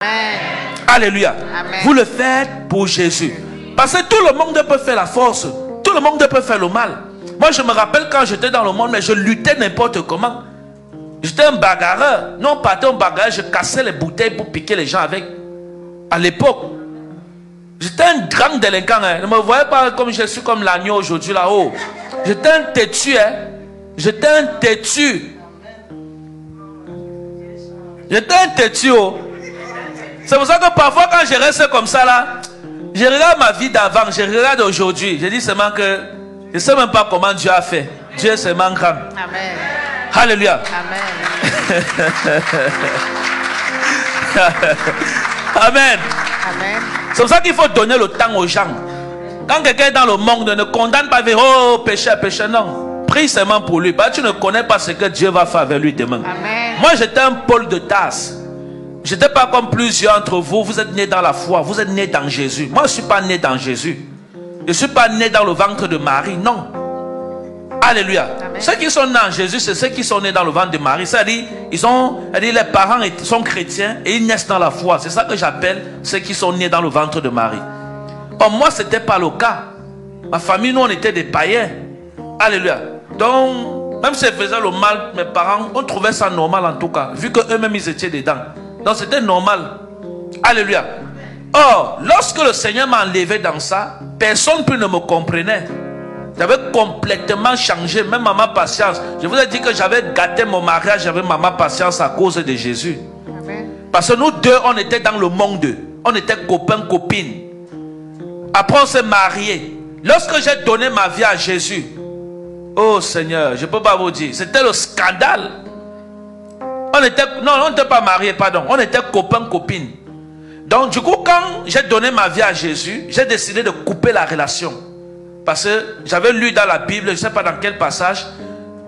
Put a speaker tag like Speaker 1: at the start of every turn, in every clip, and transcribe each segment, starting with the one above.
Speaker 1: Amen.
Speaker 2: Alléluia.
Speaker 1: Amen.
Speaker 2: Vous le faites pour Jésus. Parce que tout le monde peut faire la force. Tout le monde peut faire le mal. Moi, je me rappelle quand j'étais dans le monde, mais je luttais n'importe comment. J'étais un bagarreur. Non, pas un bagarreur, je cassais les bouteilles pour piquer les gens avec. À l'époque, j'étais un grand délinquant. Hein. Ne me voyez pas comme je suis comme l'agneau aujourd'hui là-haut. J'étais un têtu. Hein. J'étais un têtu. J'étais un têtu. Oh. C'est pour ça que parfois quand je reste comme ça là, je regarde ma vie d'avant, je regarde aujourd'hui. Je dis seulement que je ne sais même pas comment Dieu a fait. Dieu est seulement grand.
Speaker 1: Amen.
Speaker 2: Alléluia.
Speaker 1: Amen.
Speaker 2: Amen.
Speaker 1: Amen.
Speaker 2: C'est pour ça qu'il faut donner le temps aux gens. Quand quelqu'un est dans le monde, ne condamne pas avec oh péché, péché, non. Prie seulement pour lui. Parce que tu ne connais pas ce que Dieu va faire avec lui demain.
Speaker 1: Amen.
Speaker 2: Moi j'étais un Paul de Tarse. Je n'étais pas comme plusieurs d'entre vous. Vous êtes nés dans la foi. Vous êtes nés dans Jésus. Moi je ne suis pas né dans Jésus. Je ne suis pas né dans le ventre de Marie. Non. Alléluia. Amen. Ceux qui sont nés en Jésus, c'est ceux qui sont nés dans le ventre de Marie. C'est-à-dire, les parents sont chrétiens et ils naissent dans la foi. C'est ça que j'appelle ceux qui sont nés dans le ventre de Marie. Or, moi, ce n'était pas le cas. Ma famille, nous, on était des païens. Alléluia. Donc, même si je faisais le mal, mes parents, on trouvait ça normal en tout cas. Vu qu'eux-mêmes, ils étaient dedans. Donc, c'était normal. Alléluia. Or, lorsque le Seigneur m'a enlevé dans ça, personne plus ne me comprenait. J'avais complètement changé, même maman patience. Je vous ai dit que j'avais gâté mon mariage avec maman patience à cause de Jésus.
Speaker 1: Amen.
Speaker 2: Parce que nous deux, on était dans le monde. On était copains, copines. Après, on s'est mariés. Lorsque j'ai donné ma vie à Jésus, oh Seigneur, je ne peux pas vous dire, c'était le scandale. On n'était pas mariés, pardon. On était copains, copines. Donc, du coup, quand j'ai donné ma vie à Jésus, j'ai décidé de couper la relation. Parce que j'avais lu dans la Bible, je ne sais pas dans quel passage,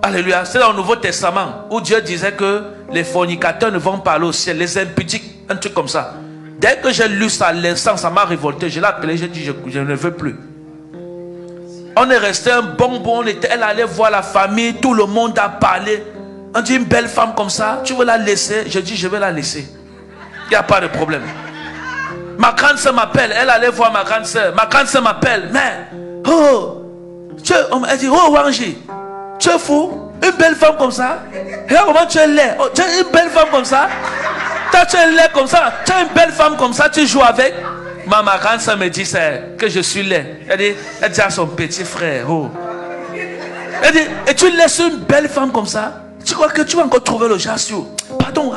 Speaker 2: alléluia, c'est dans le Nouveau Testament, où Dieu disait que les fornicateurs ne vont pas aller au ciel, les impudiques, un truc comme ça. Dès que j'ai lu ça, l'instant, ça m'a révolté, je l'ai appelé, j'ai dit, je ne veux plus. On est resté un bon, elle allait voir la famille, tout le monde a parlé. On dit, une belle femme comme ça, tu veux la laisser? Je dis, je vais la laisser. Il n'y a pas de problème. Ma grande soeur m'appelle, elle allait voir ma grande soeur. Ma grande soeur m'appelle, mais... Oh, elle dit, oh Wanji, tu es fou? Une belle femme comme ça? Regarde comment tu es laid. Oh, tu es une belle femme comme ça? Toi, tu es laid comme ça? Tu es une belle femme comme ça? Tu joues avec? Ma grande soeur me dit que je suis laid. Elle dit à son petit frère, oh. Elle dit, et tu laisses une belle femme comme ça? Tu crois que tu vas encore trouver le jasio? Pardon,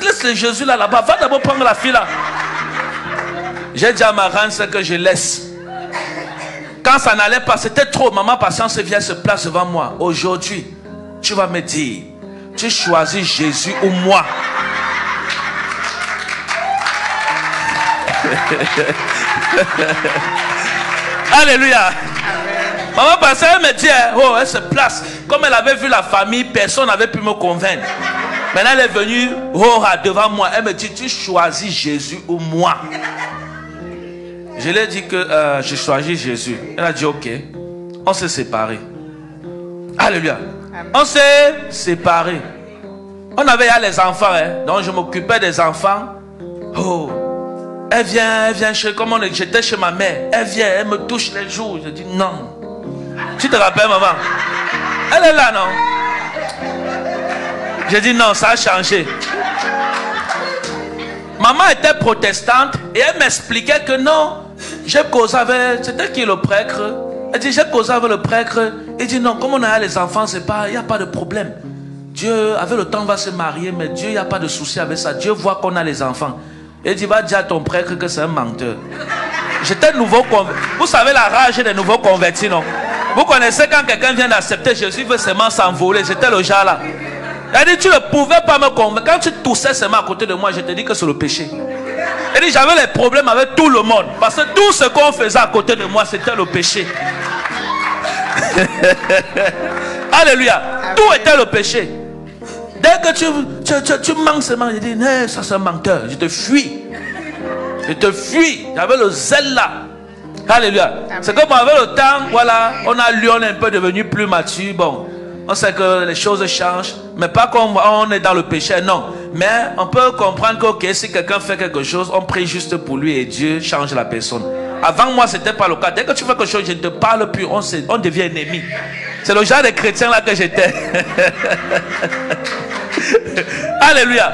Speaker 2: laisse le Jésus là-bas. Va d'abord prendre la fille là. J'ai dit à ma grande soeur que je laisse. Quand ça n'allait pas, c'était trop. Maman patience vient se place devant moi. Aujourd'hui, tu vas me dire, tu choisis Jésus ou moi? Alléluia. Amen. Maman patience me dit, oh, elle se place. Comme elle avait vu la famille, personne n'avait pu me convaincre. Maintenant, elle est venue oh, devant moi. Elle me dit, tu choisis Jésus ou moi? Je lui ai dit que je choisis Jésus. Elle a dit ok. On s'est séparés. Alléluia. Amen. On s'est séparés. On avait les enfants. Hein, donc je m'occupais des enfants. Oh. Elle vient chez... Comme j'étais chez ma mère. Elle vient, elle me touche les joues. Je dis non. Tu te rappelles maman? Elle est là non? Je dis non, ça a changé. Maman était protestante et elle m'expliquait que non, j'ai causé avec, c'était qui le prêtre? Elle dit, j'ai causé avec le prêtre. Il dit non, comme on a les enfants, il n'y a pas de problème. Dieu, avec le temps, va se marier, mais Dieu, il n'y a pas de souci avec ça. Dieu voit qu'on a les enfants. Il dit, va dire à ton prêtre que c'est un menteur. J'étais nouveau converti. Vous savez la rage des nouveaux convertis, non? Vous connaissez quand quelqu'un vient d'accepter Jésus, il veut seulement s'envoler. J'étais le genre là. Elle dit, tu ne pouvais pas me convaincre. Quand tu toussais seulement à côté de moi, je te dis que c'est le péché. Elle dit, j'avais les problèmes avec tout le monde. Parce que tout ce qu'on faisait à côté de moi, c'était le péché. Alléluia. Tout était le péché. Dès que tu manques seulement, je dis, hey, ça c'est un menteur. Je te fuis. Je te fuis. J'avais le zèle là. Alléluia. C'est comme avec le temps, voilà, on a lu, on est un peu devenu plus mature. Bon. On sait que les choses changent, mais pas comme on est dans le péché, non. Mais on peut comprendre que okay, si quelqu'un fait quelque chose, on prie juste pour lui et Dieu change la personne. Avant moi, c'était pas le cas. Dès que tu fais quelque chose, je ne te parle plus, on devient ennemi. C'est le genre de chrétien là que j'étais. Alléluia.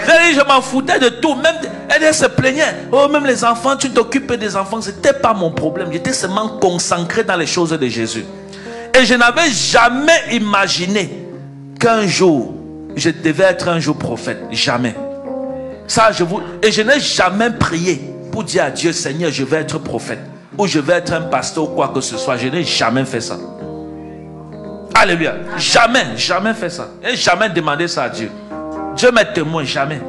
Speaker 2: Je m'en foutais de tout. Même elle se plaignait. Oh, même les enfants, tu t'occupes des enfants. C'était pas mon problème. J'étais seulement consacré dans les choses de Jésus. Et je n'avais jamais imaginé qu'un jour, je devais être un jour prophète. Jamais. Ça, et je n'ai jamais prié pour dire à Dieu, Seigneur, je vais être prophète. Ou je vais être un pasteur ou quoi que ce soit. Je n'ai jamais fait ça. Alléluia. Jamais fait ça. Et jamais demandé ça à Dieu. Dieu m'est témoin, jamais.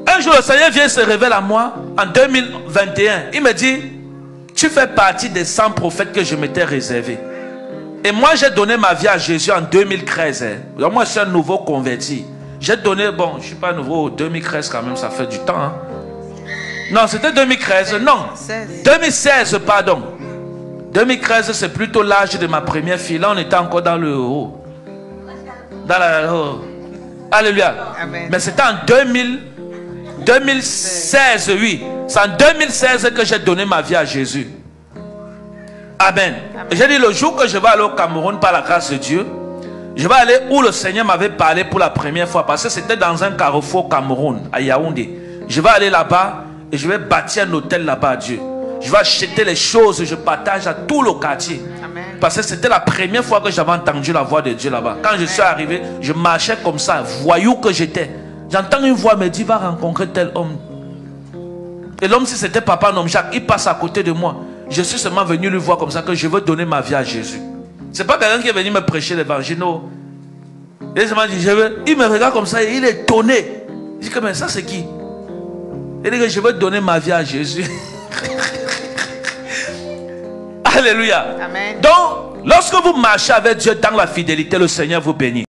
Speaker 2: Un jour, le Seigneur vient se révéler à moi en 2021. Il me dit, tu fais partie des 100 prophètes que je m'étais réservé. Et moi, j'ai donné ma vie à Jésus en 2013. Donc moi, je suis un nouveau converti. J'ai donné, bon, je ne suis pas nouveau, 2013 quand même, ça fait du temps. Hein. Non, c'était 2013, non. 2016, pardon. 2013, c'est plutôt l'âge de ma première fille. Là, on était encore dans le haut. Dans la haut. Alléluia. Amen. Mais c'était en 2016, oui. C'est en 2016 que j'ai donné ma vie à Jésus. Amen. J'ai dit le jour que je vais aller au Cameroun par la grâce de Dieu, je vais aller où le Seigneur m'avait parlé pour la première fois. Parce que c'était dans un carrefour au Cameroun, à Yaoundé. Je vais aller là-bas et je vais bâtir un hôtel là-bas à Dieu. Je vais acheter les choses, je partage à tout le quartier. Amen. Parce que c'était la première fois que j'avais entendu la voix de Dieu là-bas. Quand je suis arrivé, je marchais comme ça, voyou que j'étais. J'entends une voix me dire, va rencontrer tel homme. Et l'homme, si c'était Papa Nom Jacques, il passe à côté de moi. Je suis seulement venu lui voir comme ça, que je veux donner ma vie à Jésus. C'est pas quelqu'un qui est venu me prêcher l'évangile, non. Et je dit, il me regarde comme ça et il est étonné. Il dit, mais ça c'est qui? Il dit que je veux donner ma vie à Jésus. Alléluia. Amen. Donc, lorsque vous marchez avec Dieu dans la fidélité, le Seigneur vous bénit.